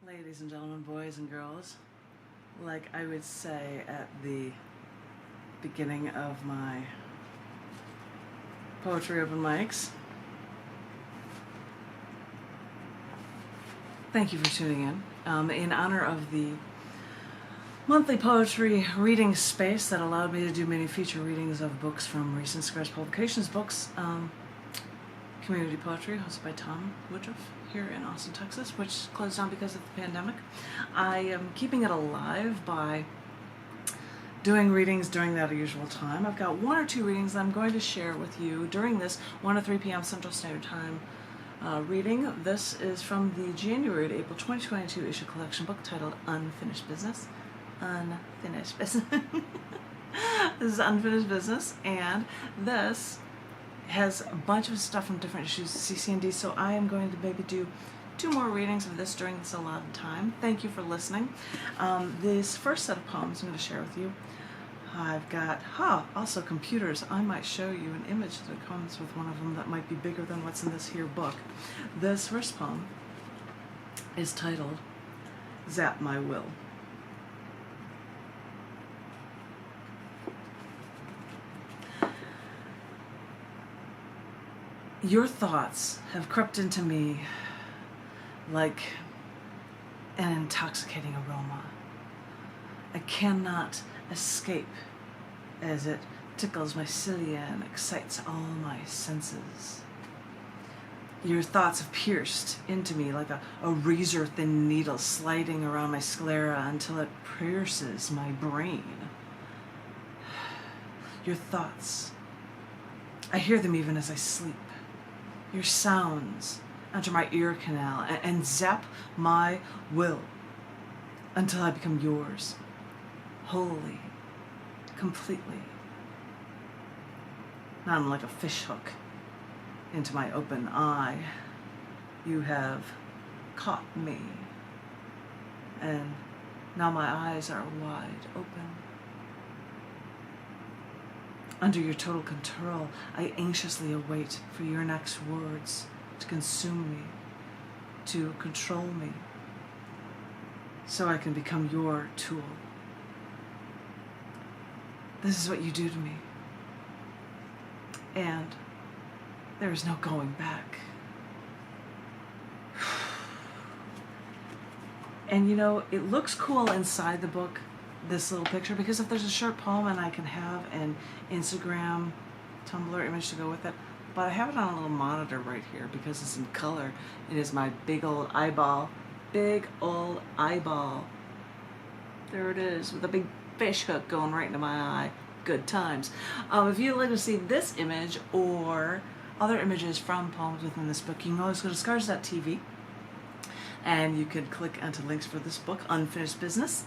Ladies and gentlemen, boys and girls, like I would say at the beginning of my poetry open mics, thank you for tuning in honor of the monthly poetry reading space that allowed me to do many feature readings of books from recent Squares Publications books. Community poetry hosted by Tom Woodruff here in Austin, Texas, which closed down because of the pandemic. I am keeping it alive by doing readings during that usual time. I've got one or two readings that I'm going to share with you during this 1 to 3 p.m. Central Standard Time reading. This is from the January to April 2022 issue collection book titled Unfinished Business. Unfinished Business. This is Unfinished Business, and this has a bunch of stuff from different issues of cc&d, so I am going to maybe do 2 more readings of this during this allotted time. Thank you for listening. This first set of poems I'm going to share with you, I've got, also computers. I might show you an image that comes with one of them that might be bigger than what's in this here book. This first poem is titled Zap My Will. Your thoughts have crept into me like an intoxicating aroma. I cannot escape as it tickles my cilia and excites all my senses. Your thoughts have pierced into me like a razor-thin needle sliding around my sclera until it pierces my brain. Your thoughts, I hear them even as I sleep. Your sounds enter my ear canal and zap my will until I become yours, wholly, completely. Now I'm like a fish hook into my open eye. You have caught me, and now my eyes are wide open. Under your total control, I anxiously await for your next words to consume me, to control me, so I can become your tool. This is what you do to me, and there is no going back. And you know, it looks cool inside the book, this little picture, because if there's a short poem and I can have an Instagram Tumblr image to go with it, but I have it on a little monitor right here because it's in color. It is my big old eyeball. There it is, with a big fish hook going right into my eye. Good times. If you'd like to see this image or other images from poems within this book, you can always go to scars.tv and you could click onto links for this book, Unfinished Business.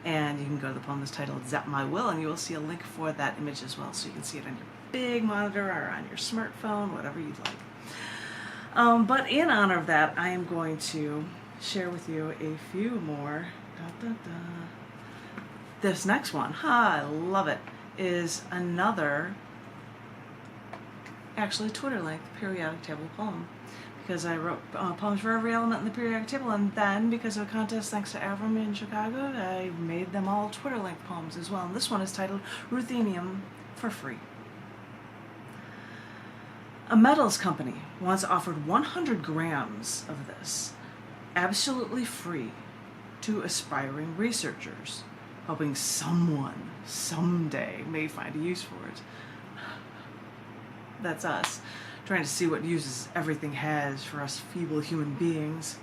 And you can go to the poem that's titled Zap My Will, and you will see a link for that image as well, so you can see it on your big monitor or on your smartphone, whatever you'd like. But in honor of that, I am going to share with you a few more. This next one, I love it, is another, actually Twitter-length periodic table poem. Because I wrote poems for every element in the periodic table, and then because of a contest thanks to Avram in Chicago, I made them all Twitter-length poems as well. And this one is titled Ruthenium for Free. A metals company once offered 100 grams of this, absolutely free, to aspiring researchers, hoping someone someday may find a use for it. That's us, trying to see what uses everything has for us feeble human beings.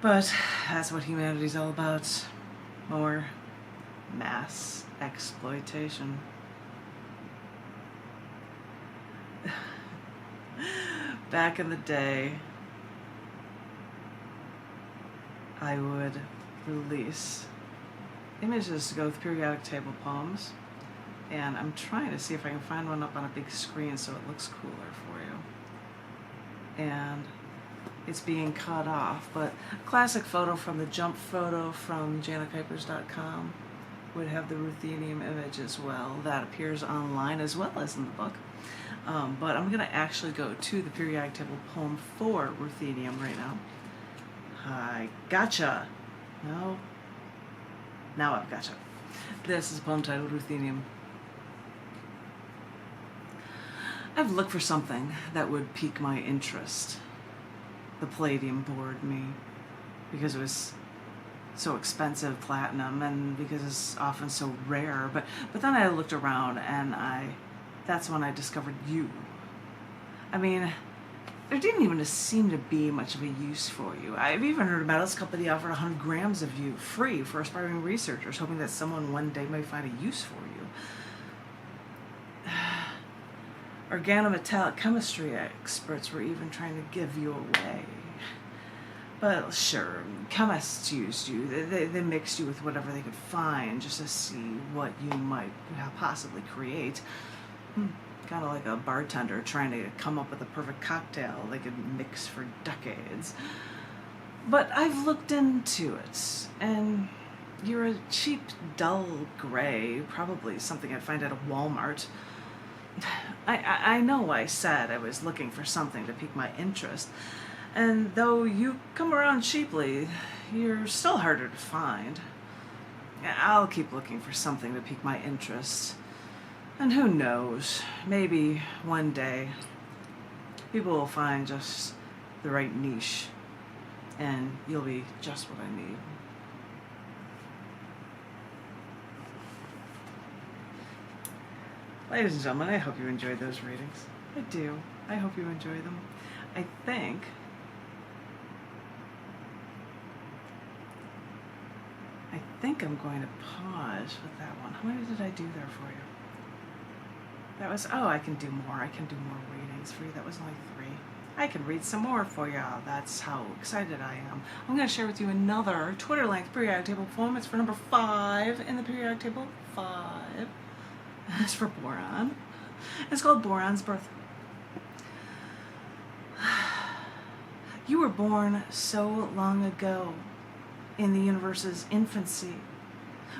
But that's what humanity's all about. More mass exploitation. Back in the day, I would release images to go with periodic table poems. And I'm trying to see if I can find one up on a big screen so it looks cooler for you. And it's being cut off, but a classic photo from the jump photo from Kuypers.com would have the ruthenium image as well. That appears online as well as in the book. But I'm going to actually go to the periodic table poem for ruthenium right now. I gotcha. No. Now I've gotcha. This is a poem titled Ruthenium. I've looked for something that would pique my interest. The palladium bored me because it was so expensive, platinum, and because it's often so rare. But then I looked around and that's when I discovered you. I mean, there didn't even seem to be much of a use for you. I've even heard a metals company offer 100 grams of you free for aspiring researchers, hoping that someone one day may find a use for you. Organometallic chemistry experts were even trying to give you away. But sure, chemists used you. They mixed you with whatever they could find just to see what you might possibly create. Kind of like a bartender trying to come up with a perfect cocktail they could mix for decades. But I've looked into it, and you're a cheap, dull gray, probably something I'd find at a Walmart. I know I said I was looking for something to pique my interest, and though you come around cheaply, you're still harder to find. I'll keep looking for something to pique my interest. And who knows, maybe one day people will find just the right niche and you'll be just what I need. Ladies and gentlemen, I hope you enjoyed those readings. I do. I hope you enjoy them. I think I'm going to pause with that one. How many did I do there for you? That was, I can do more. I can do more readings for you. That was only 3. I can read some more for you. That's how excited I am. I'm going to share with you another Twitter-length periodic table poem. It's for number 5 in the periodic table. 5. It's for boron. It's called Boron's Birth. You were born so long ago in the universe's infancy.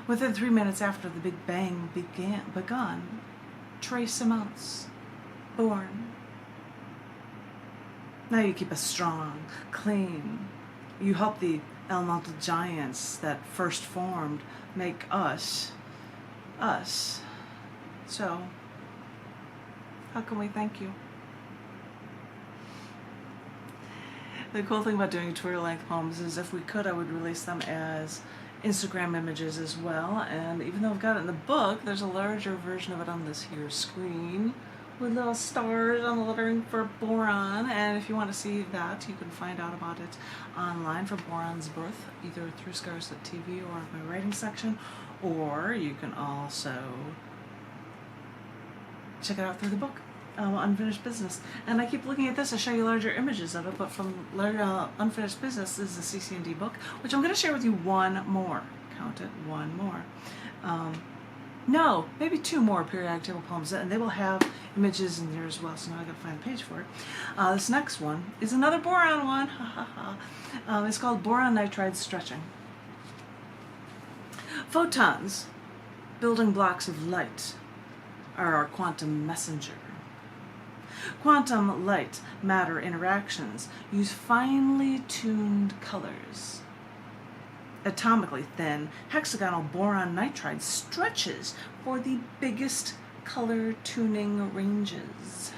Within 3 minutes after the Big Bang begun, trace amounts born. Now you keep us strong, clean. You help the elemental giants that first formed make us. So, how can we thank you? The cool thing about doing Twitter-length poems is if we could, I would release them as Instagram images as well. And even though I've got it in the book, there's a larger version of it on this here screen with little stars on the lettering for boron. And if you want to see that, you can find out about it online for Boron's Birth, either through Scars.tv or my writing section, or you can also check it out through the book. Unfinished Business. And I keep looking at this to show you larger images of it, but from Unfinished Business is the cc&d book, which I'm going to share with you one more. Count it, one more. No, maybe 2 more periodic table poems, and they will have images in there as well, so now I got to find a page for it. This next one is another boron one. It's called Boron Nitride Stretching. Photons, building blocks of light, are our quantum messenger. Quantum light-matter interactions use finely tuned colors. Atomically thin, hexagonal boron nitride stretches for the biggest color tuning ranges.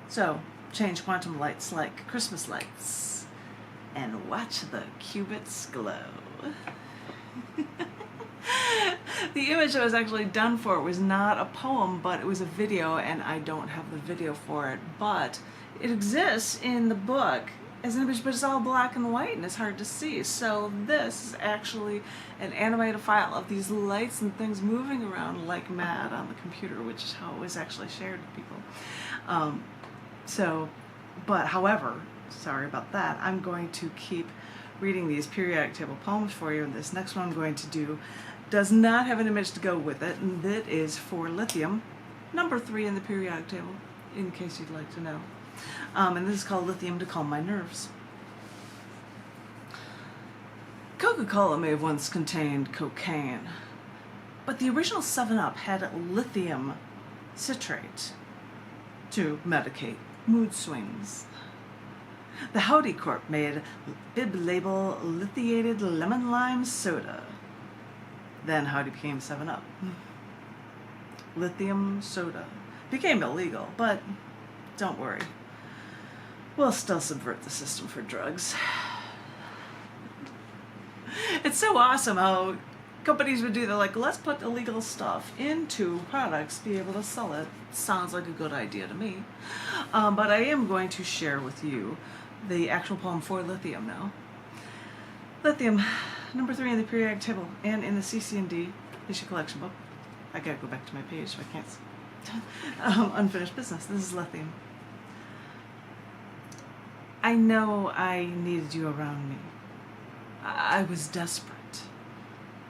So, change quantum lights like Christmas lights and watch the qubits glow. The image that was actually done for it was not a poem, but it was a video, and I don't have the video for it. But it exists in the book as an image, but it's all black and white, and it's hard to see. So this is actually an animated file of these lights and things moving around like mad on the computer, which is how it was actually shared to people. However, sorry about that, I'm going to keep reading these periodic table poems for you, and this next one I'm going to do does not have an image to go with it, and that is for lithium, number 3 in the periodic table, in case you'd like to know. And this is called Lithium to Calm My Nerves. Coca-Cola may have once contained cocaine, but the original 7-Up had lithium citrate to medicate mood swings. The Howdy Corp made bib label lithiated lemon lime soda. Then Howdy became 7-Up. Lithium soda became illegal, but don't worry. We'll still subvert the system for drugs. It's so awesome how companies would do that, like, let's put illegal stuff into products, be able to sell it. Sounds like a good idea to me. But I am going to share with you the actual poem for lithium now. Lithium, number 3 in the periodic table and in the cc&d issue collection book. I gotta go back to my page so I can't. Unfinished business. This is lithium. I know I needed you around me. I was desperate.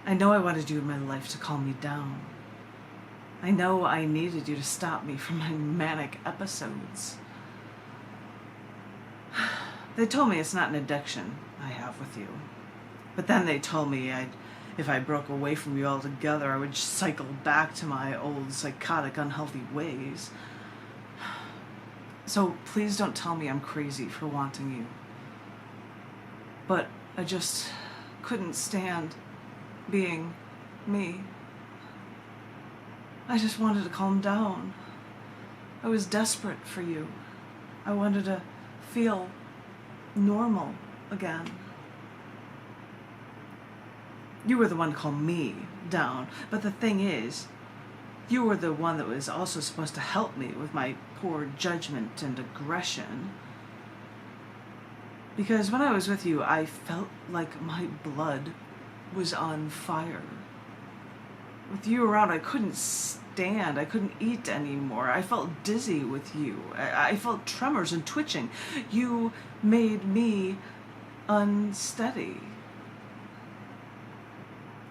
I know I wanted you in my life to calm me down. I know I needed you to stop me from my manic episodes. They told me it's not an addiction I have with you. But then they told me if I broke away from you altogether, I would cycle back to my old psychotic, unhealthy ways. So please don't tell me I'm crazy for wanting you. But I just couldn't stand being me. I just wanted to calm down. I was desperate for you. I wanted to feel normal again. You were the one to calm me down, but the thing is, you were the one that was also supposed to help me with my poor judgment and aggression. Because when I was with you, I felt like my blood was on fire. With you around, I couldn't stand. I couldn't eat anymore. I felt dizzy with you. I felt tremors and twitching. You made me unsteady.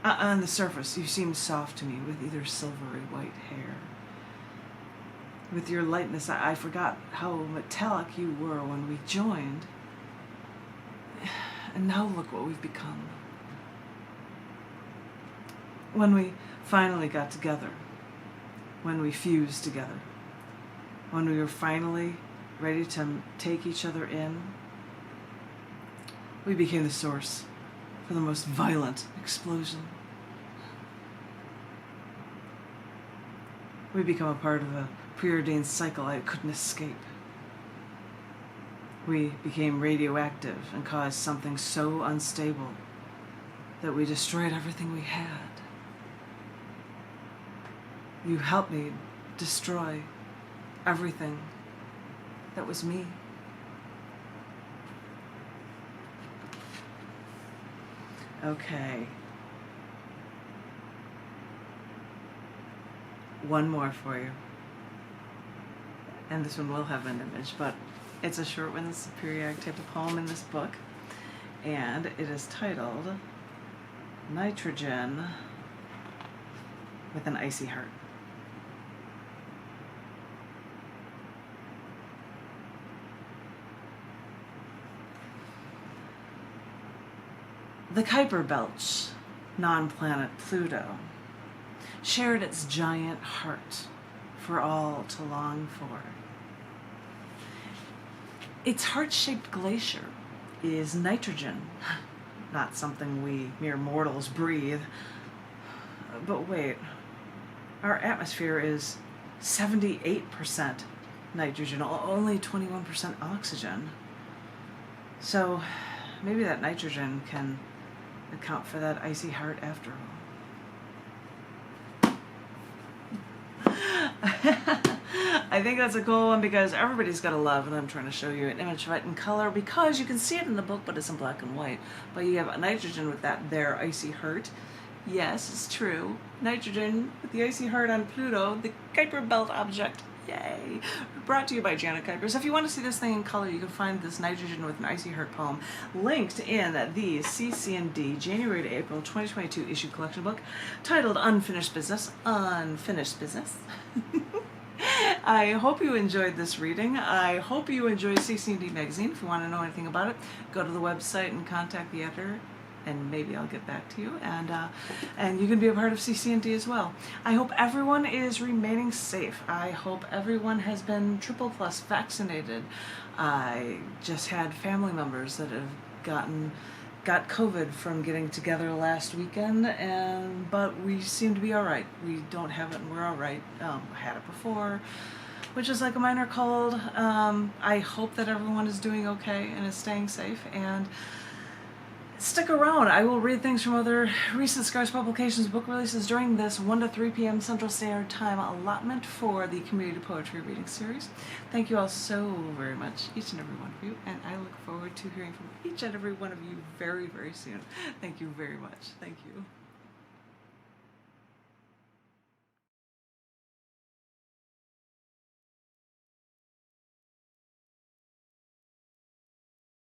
On the surface, you seemed soft to me with either silvery white hair. With your lightness, I forgot how metallic you were when we joined. And now look what we've become. When we finally got together, when we fused together, when we were finally ready to take each other in, we became the source for the most violent explosion. We become a part of a preordained cycle I couldn't escape. We became radioactive and caused something so unstable that we destroyed everything we had. You helped me destroy everything that was me. Okay. One more for you. And this one will have an image, but it's a short one. This is a periodic table poem in this book. And it is titled Nitrogen with an Icy Heart. The Kuiper Belt, non-planet Pluto, shared its giant heart for all to long for. Its heart-shaped glacier is nitrogen, not something we mere mortals breathe. But wait, our atmosphere is 78% nitrogen, only 21% oxygen. So maybe that nitrogen can account for that icy heart after all. I think that's a cool one because everybody's got a love, and I'm trying to show you an image of it in color because you can see it in the book, but it's in black and white. But you have a nitrogen with that there icy heart. Yes, it's true. Nitrogen with the icy heart on Pluto, the Kuiper Belt object. Yay! Brought to you by Janet Kuypers. If you want to see this thing in color, you can find this Nitrogen with an Icy Heart poem linked in the cc&d January to April 2022 issue collection book titled Unfinished Business. Unfinished Business. I hope you enjoyed this reading. I hope you enjoy cc&d magazine. If you want to know anything about it, go to the website and contact the editor. and maybe I'll get back to you, and you can be a part of cc&d as well. I hope everyone is remaining safe. I hope everyone has been triple plus vaccinated. I just had family members that have got COVID from getting together last weekend, but we seem to be all right. We don't have it, and we're all right. I had it before, which is like a minor cold. I hope that everyone is doing okay and is staying safe, and stick around. I will read things from other recent Scars Publications book releases during this 1 to 3 p.m. Central Standard Time allotment for the Community Poetry Reading Series. Thank you all so very much, each and every one of you, and I look forward to hearing from each and every one of you very, very soon. Thank you very much. Thank you.